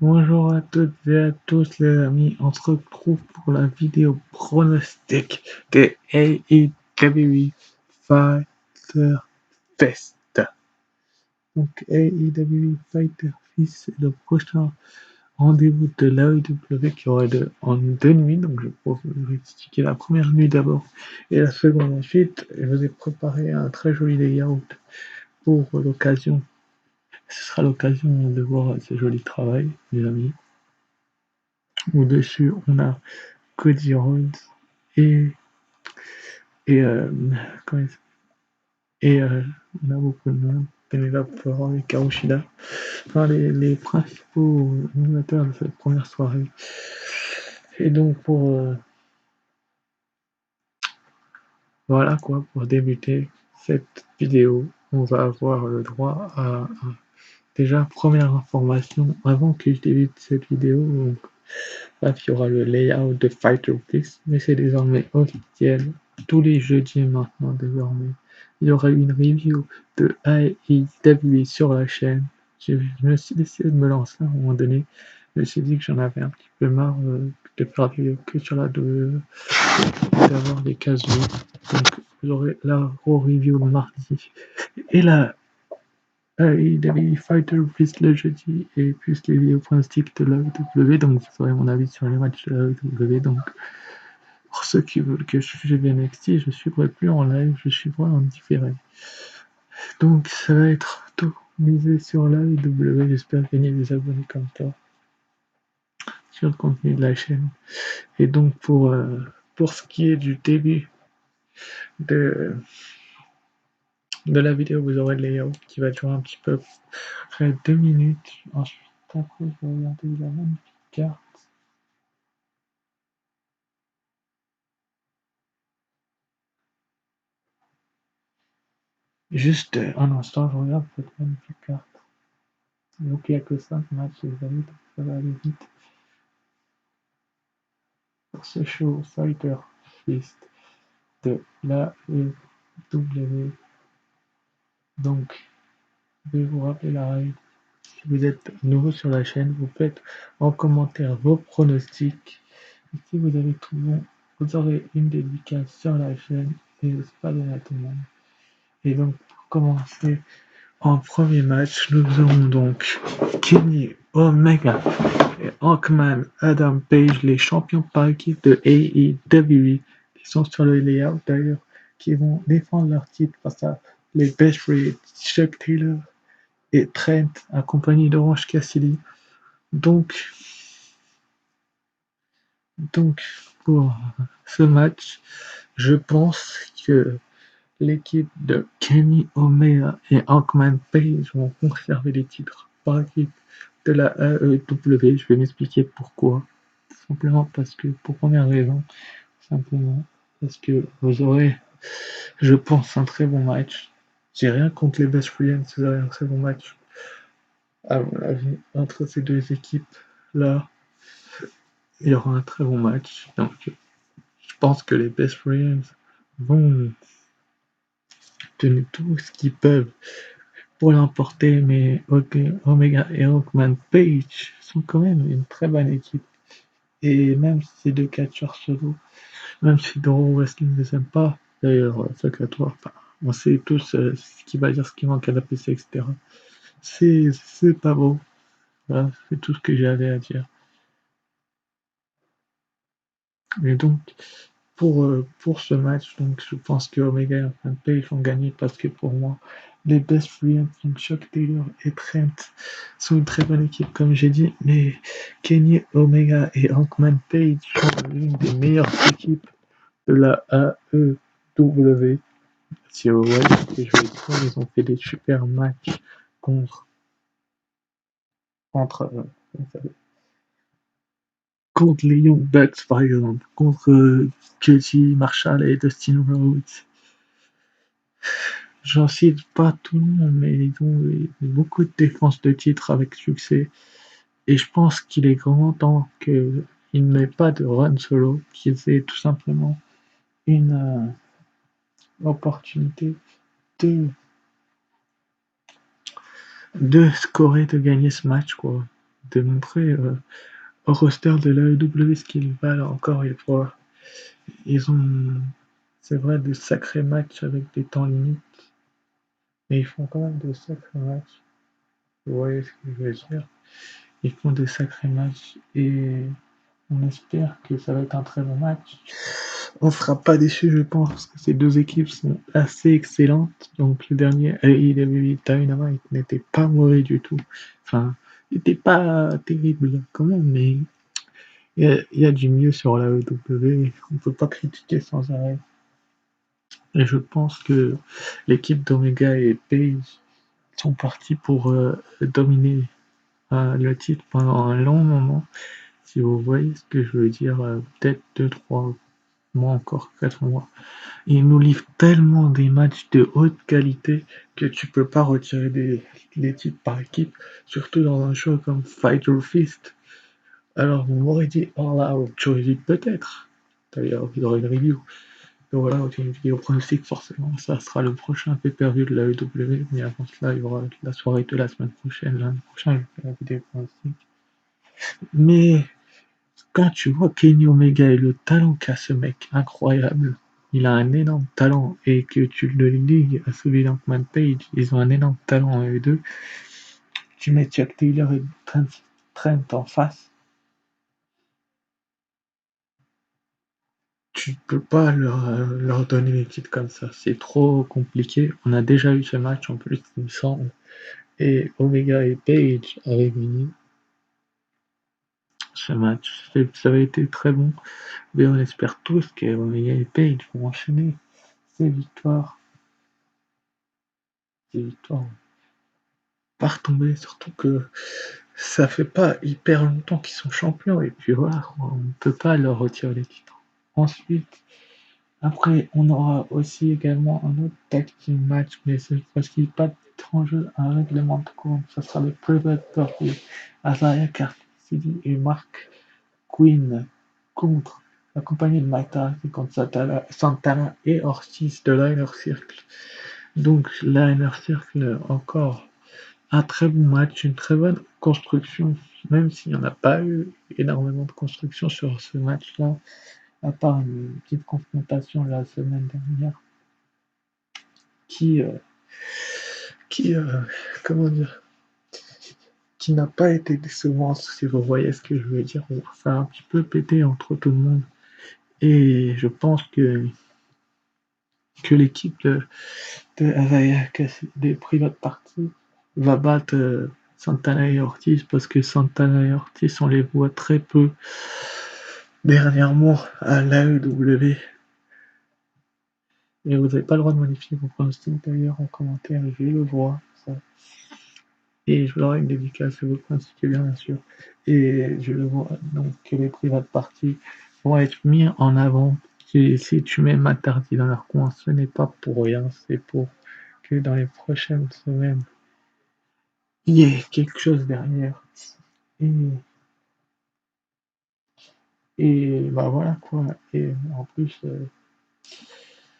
Bonjour à toutes et à tous les amis, on se retrouve pour la vidéo pronostic de AEW Fighter Fest. Donc AEW Fighter Fest, c'est le prochain rendez-vous de l'AEW qui aura lieu en 2 nuits. Donc je vais expliquer la première nuit d'abord et la seconde ensuite. Je vous ai préparé un très joli layout pour l'occasion. Ce sera l'occasion de voir ce joli travail, mes amis. Au-dessus, on a Cody Rhodes et, et, comment et on a beaucoup de monde. Penelope Ford et Kaoshida. Enfin, les principaux animateurs de cette première soirée. Et donc, voilà quoi, pour débuter cette vidéo, on va avoir le droit à déjà, première information, avant que je débute cette vidéo, donc, là, il y aura le layout de Fighter Fest, mais c'est désormais officiel. Tous les jeudis maintenant, désormais, il y aura une review de AEW sur la chaîne. Je me suis décidé de me lancer à un moment donné. Je me suis dit que j'en avais un petit peu marre de faire des vidéos que sur la WWE, d'avoir des cases vides. Donc, vous aurez la review le mardi et la AEW Fighter Fest le jeudi et plus les vidéos pronostics de l'AEW. Donc, vous aurez mon avis sur les matchs de l'AEW. Donc, pour ceux qui veulent que je suive NXT, je suivrai plus en live, je suivrai en différé. Donc, ça va être tout misé sur l'AEW. J'espère gagner des abonnés comme toi sur le contenu de la chaîne. Et donc, pour ce qui est du début de la vidéo, vous aurez le layout qui va durer un petit peu près 2 minutes. Ensuite, après, je vais regarder la magnifique carte. Juste un instant, je regarde cette magnifique carte. Donc il n'y a que 5 matchs, les amis, donc ça va aller vite. Pour ce show Fighter Fest de l'AEW. Donc, je vais vous rappeler la règle. Si vous êtes nouveau sur la chaîne, vous faites en commentaire vos pronostics. Et si vous avez tout bon, vous aurez une dédicace sur la chaîne et c'est pas donné à tout le monde. Et donc, pour commencer, en premier match, nous aurons donc Kenny Omega et Hawkman Adam Page, les champions par équipe de AEW, qui sont sur le layout d'ailleurs, qui vont défendre leur titre face à les Best Friends, Chuck Taylor et Trent, accompagnés d'Orange Cassidy. Donc, pour ce match, je pense que l'équipe de Kenny Omega et Hawkman Page vont conserver les titres par équipe de la AEW. Je vais m'expliquer pourquoi. Simplement parce que, pour première raison, simplement parce que vous aurez, je pense, un très bon match. J'ai rien contre les Best Friends, vous aurez un très bon match, à mon avis, entre ces deux équipes-là. Il y aura un très bon match. Donc, je pense que les Best Friends vont tenir tout ce qu'ils peuvent pour l'emporter, mais Omega et Hawkman Page sont quand même une très bonne équipe. Et même si ces deux catcheurs solo, même si Doro Wrestling ne les aime pas, d'ailleurs, fuck à toi, enfin, on sait tous ce qui va dire, ce qui manque à la PC, etc. C'est pas beau. Voilà, c'est tout ce que j'avais à dire. Et donc, pour ce match, donc, je pense que Omega et Hawkman Page vont gagner parce que pour moi, les Best Friends, donc Chuck Taylor et Trent, sont une très bonne équipe, comme j'ai dit, mais Kenny Omega et Hawkman Page sont l'une des meilleures équipes de la AEW. Si vous voyez ce que je veux dire, ils ont fait des super matchs contre, contre, contre les Young Bucks, par exemple, contre JT Marshall et Dustin Rhodes. J'en cite pas tout le monde, mais ils ont eu beaucoup de défenses de titre avec succès. Et je pense qu'il est grand temps qu'ils n'aient pas de run solo, qu'ils aient tout simplement une opportunité de scorer, de gagner ce match, quoi. de montrer au roster de l'AEW ce qu'ils valent encore une fois. Ils ont, c'est vrai, de sacrés matchs avec des temps limites, mais ils font quand même de sacrés matchs. Vous voyez ce que je veux dire? Ils font de sacrés matchs et on espère que ça va être un très bon match. On sera pas déçus, je pense, parce que ces deux équipes sont assez excellentes. Donc le dernier AEW Dynamite n'était pas mauvais du tout. Enfin, il n'était pas terrible quand même, mais il y a du mieux sur la AEW. On ne peut pas critiquer sans arrêt. Et je pense que l'équipe d'Omega et Page sont partis pour dominer le titre pendant un long moment. Si vous voyez ce que je veux dire, peut-être 2-3 mois encore, 4 mois. Ils nous livrent tellement des matchs de haute qualité que tu peux pas retirer des titres par équipe, surtout dans un show comme Fight or Fist. Alors vous m'aurez dit All Out, j'aurais dit peut-être. D'ailleurs, vous aurez une review. Donc voilà, une vidéo pronostic, forcément, ça sera le prochain pay-per-view de la EW, mais avant cela, il y aura la soirée de la semaine prochaine, lundi prochain, je fais la vidéo pronostic. Mais quand tu vois Kenny Omega et le talent qu'a ce mec, incroyable, il a un énorme talent, et que tu le ligues à celui d'Ankman Page, ils ont un énorme talent eux deux, tu mets Chuck Taylor et Trent en face, tu peux pas leur donner des titres comme ça, c'est trop compliqué. On a déjà eu ce match en plus, il me semble, et Omega et Page avaient gagné ce match. Ça avait été très bon, mais on espère tous que Omega et Page vont enchaîner ces victoires. Ces victoires pas retomber, surtout que ça fait pas hyper longtemps qu'ils sont champions, et puis voilà, on ne peut pas leur retirer les titres. Ensuite, après, on aura aussi également un autre tag team match, mais cette fois-ci pas de titre en jeu, un règlement de compte. Ça sera le Private Party, Isaiah Cassidy et Mark Quinn contre, accompagné de Mike Tyson contre Santana et Ortiz de l'Inner Circle. Donc l'Inner Circle encore un très bon match, une très bonne construction, même s'il n'y en a pas eu énormément de construction sur ce match-là, à part une petite confrontation la semaine dernière, qui, euh, qui comment dire, qui n'a pas été décevante, si vous voyez ce que je veux dire. On s'est un petit peu pété entre tout le monde. Et je pense que l'équipe de Avaya, des Private Party, va battre Santana et Ortiz, parce que Santana et Ortiz, on les voit très peu dernièrement à l'AEW. Et vous n'avez pas le droit de modifier vos pronostics d'ailleurs en commentaire, je le vois. Ça. Et je vous aurai une dédicace, vous pronostiquez bien sûr. Et je le vois donc que les private parties vont être mis en avant. Et si tu mets Matardi dans leur coin, ce n'est pas pour rien, c'est pour que dans les prochaines semaines, il y ait quelque chose derrière. Et, et bah voilà quoi. Et en plus,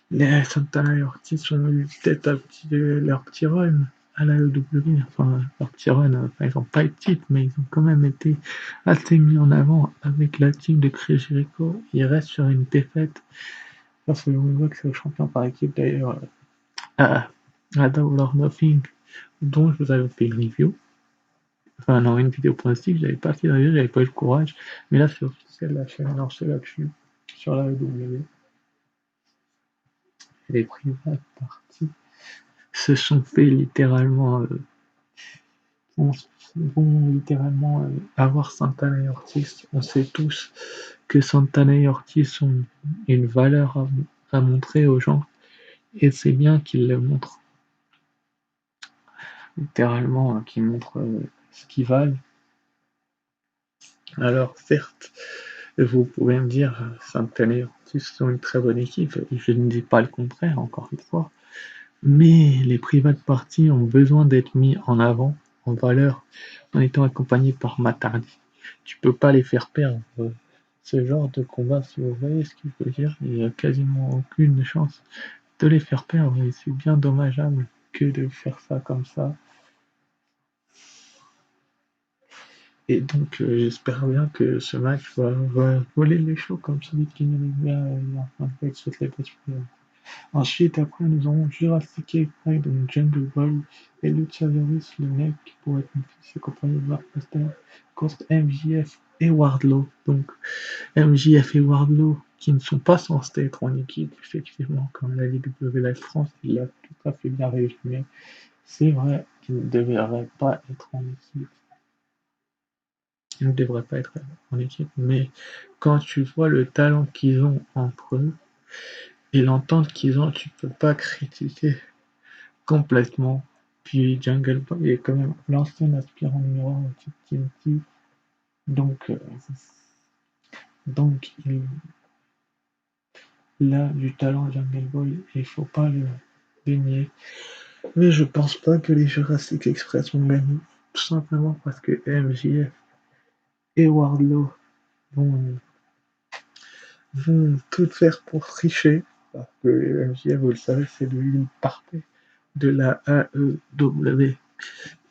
les Santana et Ortiz ont eu peut-être leur petit run à la EW, enfin leur petit run, enfin, ils n'ont pas eu de titre, mais ils ont quand même été assez mis en avant avec la team de Chris Jericho. Ils restent sur une défaite parce qu'on voit que c'est le champion par équipe d'ailleurs à Double or Nothing, dont je vous avais fait une review. Enfin non, une vidéo pronostic, j'avais pas fait de review, j'avais pas eu le courage, mais là c'est officiel, la chaîne est lancée là-dessus, sur la EW. Les privates parties se sont fait littéralement vont littéralement avoir Santana et Ortiz. On sait tous que Santana et Ortiz ont une valeur à montrer aux gens, et c'est bien qu'ils le montrent. Littéralement, qu'ils montrent ce qu'ils valent. Alors certes, vous pouvez me dire, Santana et Ortiz sont une très bonne équipe, je ne dis pas le contraire, encore une fois, mais les private parties ont besoin d'être mis en avant, en valeur, en étant accompagnés par Matardi. Tu peux pas les faire perdre ce genre de combat, si vous voyez ce que je veux dire. Il n'y a quasiment aucune chance de les faire perdre, et c'est bien dommageable que de faire ça comme ça. Et donc, j'espère bien que ce match va voler les shows comme celui qui nous vient en fait sur les best. Ensuite, après, nous aurons Jurassic Express, donc Jungle Boy, et Luchasaurus, le mec qui pourrait être ses compagnons de Blockbuster, contre MJF et Wardlow. Donc, MJF et Wardlow, qui ne sont pas censés être en équipe, effectivement, comme la WWE Live France, il l'a tout à fait bien résumé. C'est vrai qu'ils ne devraient pas être en équipe. Ils ne devraient pas être en équipe, mais quand tu vois le talent qu'ils ont entre eux et l'entente qu'ils ont, tu peux pas critiquer complètement. Puis Jungle Boy est quand même l'ancien aspirant numéro 1 au titre TNT, donc, donc il a du talent Jungle Boy et il faut pas le dénier. Mais je pense pas que les Jurassic Express vont gagner, tout simplement parce que MJF et Wardlow vont tout faire pour tricher, parce que MJF, vous le savez, c'est le ligne parfait de la AEW.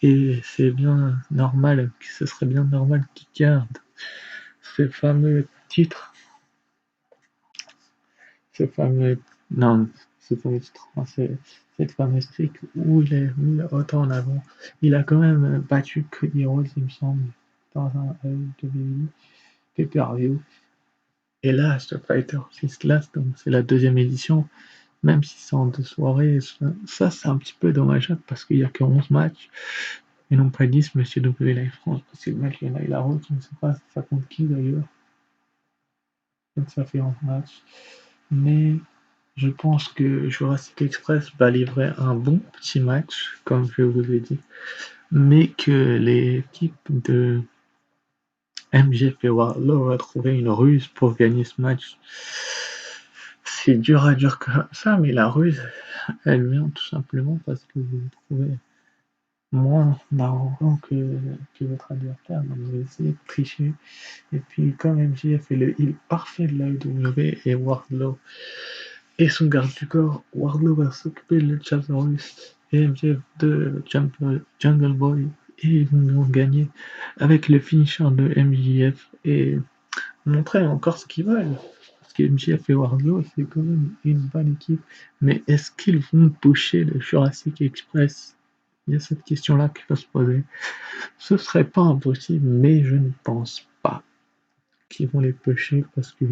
Et c'est bien normal, ce serait bien normal qu'il garde ce fameux titre, ce fameux, non, ce fameux titre, cette fameuse streak où il est mis autant en avant. Il a quand même battu Cody Rhodes, il me semble, dans un AEW pay-per-view. Et là, Street Fighter 6 Last, donc c'est la deuxième édition, même si c'est en 2 soirées, ça c'est un petit peu dommageable parce qu'il n'y a que 11 matchs et non pas 10, Monsieur W Live France, parce que le match il y en a eu la route, je ne sais pas si ça compte qui d'ailleurs, donc ça fait 11 matchs. Mais je pense que Jurassic Express va livrer un bon petit match, comme je vous ai dit, mais que l'équipe de MJF et Wardlow va trouver une ruse pour gagner ce match. C'est dur à dire comme ça, mais la ruse, elle vient tout simplement parce que vous trouvez moins arrogant que votre adversaire, donc vous essayez de tricher. Et puis, comme MJF est le heal parfait de l'AEW et Wardlow et son garde du corps, Wardlow va s'occuper de Luchasaurus et MJF de Jungle Boy et ils vont gagner avec le finisher de MJF et montrer encore ce qu'ils veulent. Parce que MJF et Wardlow, c'est quand même une bonne équipe. Mais est-ce qu'ils vont pusher le Jurassic Express? Il y a cette question-là qui va se poser. Ce serait pas impossible, mais je ne pense pas qu'ils vont les pusher parce que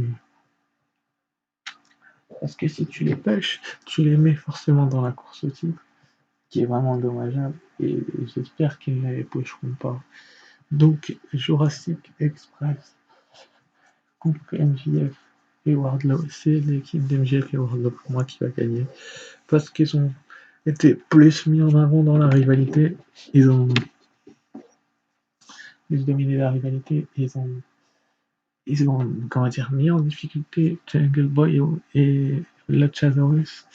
si tu les pushes, tu les mets forcément dans la course au titre, qui est vraiment dommageable, et j'espère qu'ils ne les pusheront pas. Donc, Jurassic Express contre MJF et Wardlow, c'est l'équipe d'MJF et Wardlow pour moi qui va gagner, parce qu'ils ont été plus mis en avant dans la rivalité, ils ont dominé la rivalité, ils ont comment dire, mis en difficulté Jungle Boy et Luchasaurus,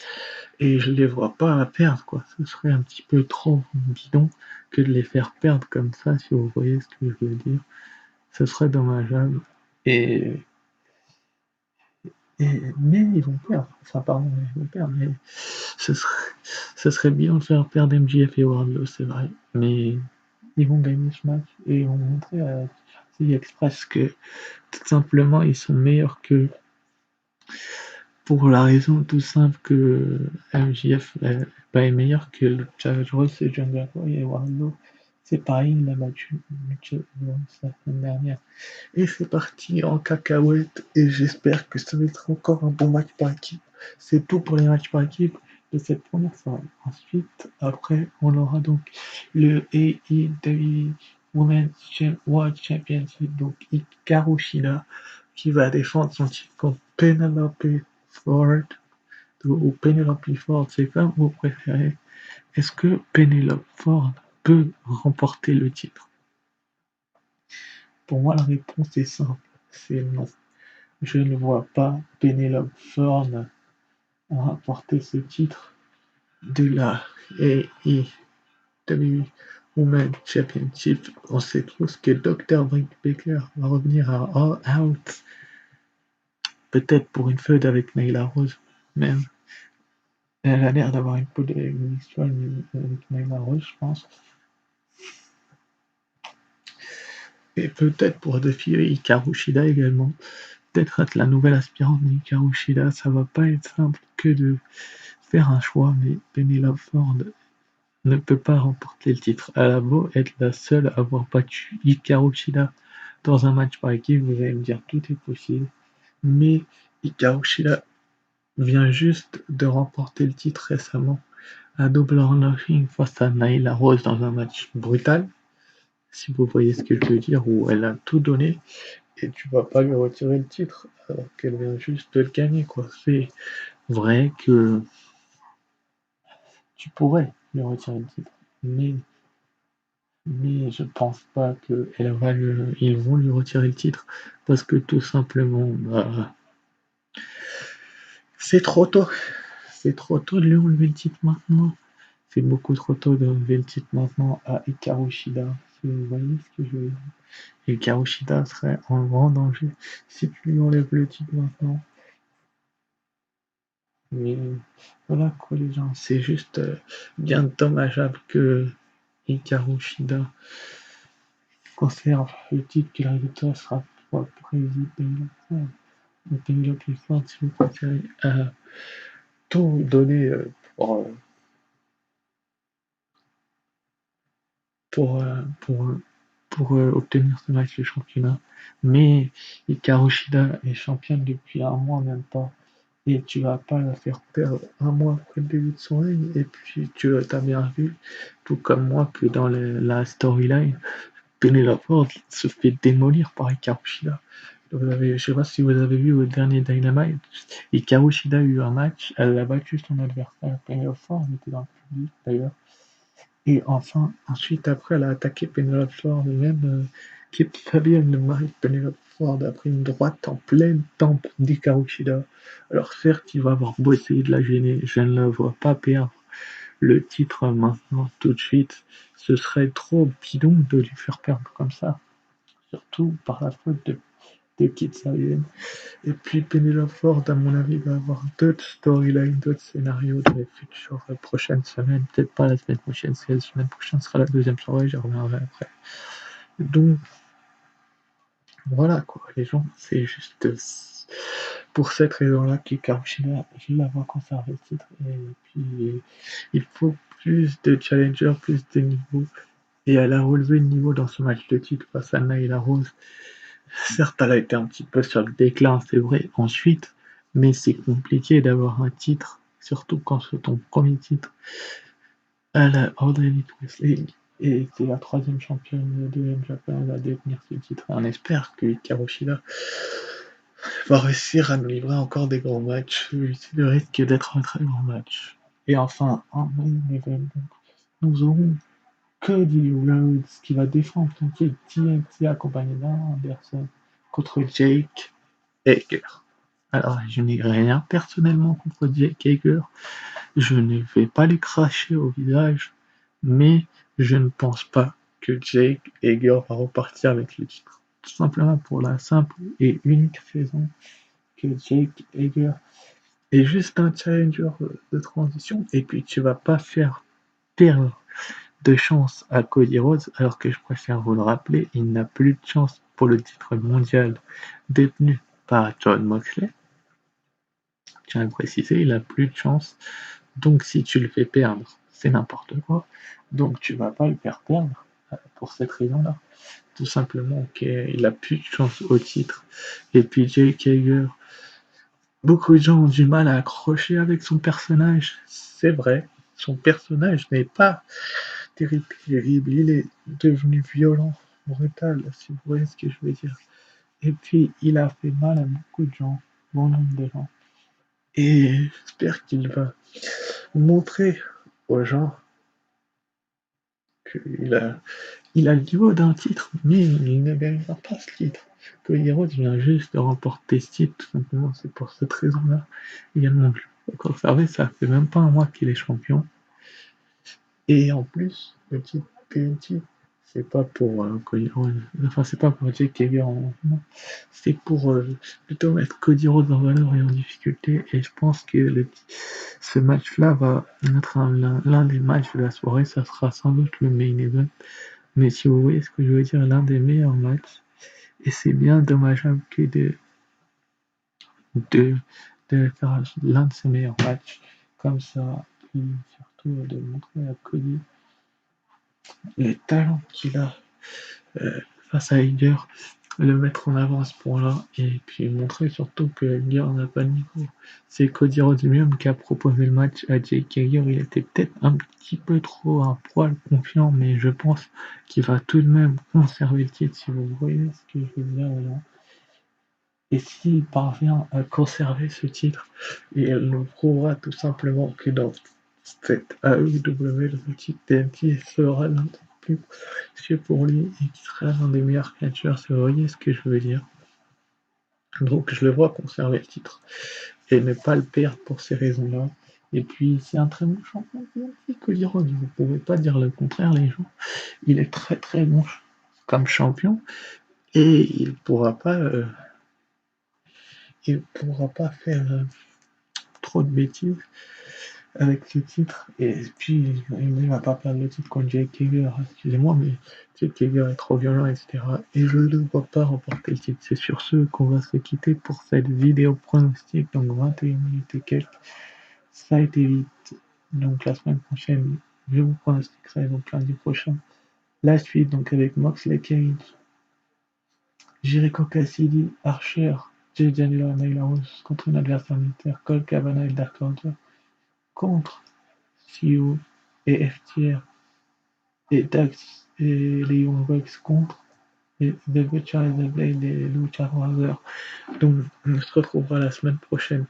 et je les vois pas perdre, quoi. Ce serait un petit peu trop bidon que de les faire perdre comme ça, si vous voyez ce que je veux dire. Ce serait dommageable. Et, mais ils vont perdre. Enfin, pardon, ils vont perdre, mais ce serait, ce serait bien de faire perdre MJF et Wardlow, c'est vrai. Mais ils vont gagner ce match et ils vont montrer à CI Express que tout simplement ils sont meilleurs que, pour la raison tout simple que MJF est meilleur que le Challenge Ross et Jungle Boy et Wardlow. C'est pareil, il a battu Mitchell la semaine dernière. Et c'est parti en cacahuète et j'espère que ça va être encore un bon match par équipe. C'est tout pour les matchs par équipe de cette première soirée. Ensuite, après, on aura donc le AEW Women's World Championship, donc Hikaru Shida qui va défendre son titre contre Penelope Ford ou Penelope Ford, c'est comme vous préférez. Est-ce que Penelope Ford peut remporter le titre? Pour moi, la réponse est simple, c'est non. Je ne vois pas Penelope Ford remporter ce titre de la AEW Women's Championship. On sait tous que Dr. Britt Baker va revenir à All Out, peut-être pour une feud avec Nyla Rose, même. Elle a l'air d'avoir une histoire avec Nyla Rose, je pense. Et peut-être pour défier Hikaru Shida également. Peut-être être la nouvelle aspirante d'Hikaru Shida, ça va pas être simple que de faire un choix, mais Penelope Ford ne peut pas remporter le titre. Elle a beau être la seule à avoir battu Hikaru Shida dans un match par équipe, vous allez me dire tout est possible, mais Hikaru Shida vient juste de remporter le titre récemment à Double or Nothing face à Nyla Rose dans un match brutal, si vous voyez ce que je veux dire, où elle a tout donné et tu vas pas lui retirer le titre alors qu'elle vient juste de le gagner, quoi. C'est vrai que tu pourrais lui retirer le titre, mais je pense pas qu'ils vont lui retirer le titre parce que tout simplement, c'est trop tôt. C'est trop tôt de lui enlever le titre maintenant. C'est beaucoup trop tôt de enlever le titre maintenant à Hikaru Shida. Si vous voyez ce que je veux dire. Hikaru Shida serait en grand danger si tu lui enlèves le titre maintenant. Mais voilà quoi les gens, c'est juste bien dommageable que Hikaru Shida conserve le titre, que le résultat sera pas président. Penelope Ford, si vous préférez, tout donner pour, euh, pour, euh, pour obtenir ce match de championnat. Mais Hikaru Shida est championne depuis un mois même pas. Et tu vas pas la faire perdre un mois après le début de son règne. Et puis tu as bien vu, tout comme moi, que dans la storyline, Penelope Ford se fait démolir par Hikaru Shida. Je sais pas si vous avez vu au dernier Dynamite, Hikaru Shida a eu un match, elle a battu son adversaire, Penelope Ford était dans le public d'ailleurs. Et enfin, ensuite, après, elle a attaqué Penelope Ford, et même Kip Fabian, le mari de Penelope Ford, a pris une droite en pleine tempe d'Hikaru Shida. Alors certes, il va avoir beau essayer de la gêner, je ne la vois pas perdre le titre maintenant, tout de suite. Ce serait trop bidon de lui faire perdre comme ça, surtout par la faute de Kip Fabian. Et puis Penelope Ford, à mon avis, va avoir d'autres storylines, d'autres scénarios dans les futures prochaines semaines. Peut-être pas la semaine prochaine, parce que la semaine prochaine sera la deuxième soirée, j'y reviendrai après. Donc, voilà quoi, les gens, c'est juste pour cette raison-là qu'Hikaru Shida, je la vois conserver le titre. Et puis, il faut plus de challengers, plus de niveaux. Et elle a relevé le niveau dans ce match de titre face à Nyla Rose. Certes, elle a été un petit peu sur le déclin, c'est vrai, ensuite, mais c'est compliqué d'avoir un titre, surtout quand c'est ton premier titre à la All Elite Wrestling. Et c'est la troisième championne de M Japan à détenir ce titre. Et on espère que Hikaru Shida va réussir à nous livrer encore des grands matchs. C'est le risque d'être un très grand match. Et enfin, en main event, nous aurons Cody Rhodes qui va défendre son titre TNT accompagné d'Anderson contre Jake Hager. Alors, je n'ai rien personnellement contre Jake Hager. Je ne vais pas lui cracher au visage, mais je ne pense pas que Jake Hager va repartir avec le titre. Tout simplement pour la simple et unique raison que Jake Hager est juste un challenger de transition et puis tu vas pas faire perdre de chance à Cody Rhodes, alors que je préfère vous le rappeler, il n'a plus de chance pour le titre mondial détenu par Jon Moxley. Je tiens à le préciser, il n'a plus de chance. Donc si tu le fais perdre, c'est n'importe quoi. Donc tu vas pas le faire perdre pour cette raison-là. Tout simplement qu'il a plus de chance au titre. Et puis Jake Hager, beaucoup de gens ont du mal à accrocher avec son personnage. C'est vrai, son personnage n'est pas terrible. Il est devenu violent, brutal, si vous voyez ce que je veux dire. Et puis il a fait mal à beaucoup de gens, bon nombre de gens. Et j'espère qu'il va montrer aux gens qu'il a le niveau d'un titre, mais il ne gagnera pas ce titre. Cody Rhodes vient juste de remporter ce titre, tout simplement, c'est pour cette raison-là. Également, je peux conserver, ça fait même pas un mois qu'il est champion. Et en plus, le titre TNT, c'est pas pour Cody Rhodes, enfin c'est pas pour Jake Hager, non. C'est pour plutôt mettre Cody Rhodes en valeur et en difficulté. Et je pense que ce match-là va être l'un des matchs de la soirée. Ça sera sans doute le main event Mais si vous voyez ce que je veux dire, l'un des meilleurs matchs, et c'est bien dommageable que de, de faire l'un de ses meilleurs matchs comme ça, et surtout de montrer à Cody le talent qu'il a face à Iger, le mettre en avant à ce point-là, et puis montrer surtout que Iger n'a pas de niveau. C'est Cody Rhodes lui-même qui a proposé le match à Jake Hager. Il était peut-être un petit peu trop un poil confiant, mais je pense qu'il va tout de même conserver le titre, si vous voyez ce que je veux dire là. Et s'il parvient à conserver ce titre, il nous prouvera tout simplement que dans cette AEW, le titre TNT sera l'un des plus précieux pour lui et qui sera l'un des meilleurs catcheurs. Si vous voyez ce que je veux dire. Donc je le vois conserver le titre et ne pas le perdre pour ces raisons-là. Et puis c'est un très bon champion TNT, Cody Rhodes. Vous ne pouvez pas dire le contraire, les gens. Il est très très bon comme champion et il pourra pas faire trop de bêtises avec ce titre. Et puis, il ne va pas perdre le titre contre Jake Hager, excusez-moi, mais Jake Hager est trop violent, etc. Et je ne le vois pas remporter le titre. C'est sur ce qu'on va se quitter pour cette vidéo pronostic, donc 21 minutes et quelques. Ça a été vite. Donc la semaine prochaine, je vous pronostiquerai, donc lundi prochain, la suite, donc avec Moxley Cage, Jericho Cassidy, Archer, Jay Janela, Nyla Rose contre un adversaire militaire, Colt Cabana et Dark Order contre CEO et FTR et Dax et les Young Bucks contre The Butcher et The Blade et Lucha Brothers. Donc on se retrouvera la semaine prochaine.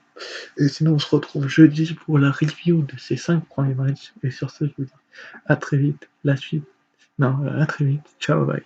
Et sinon on se retrouve jeudi pour la review de ces 5 premiers matchs. Et sur ce je vous dis à très vite. La suite. Non, à très vite. Ciao, bye.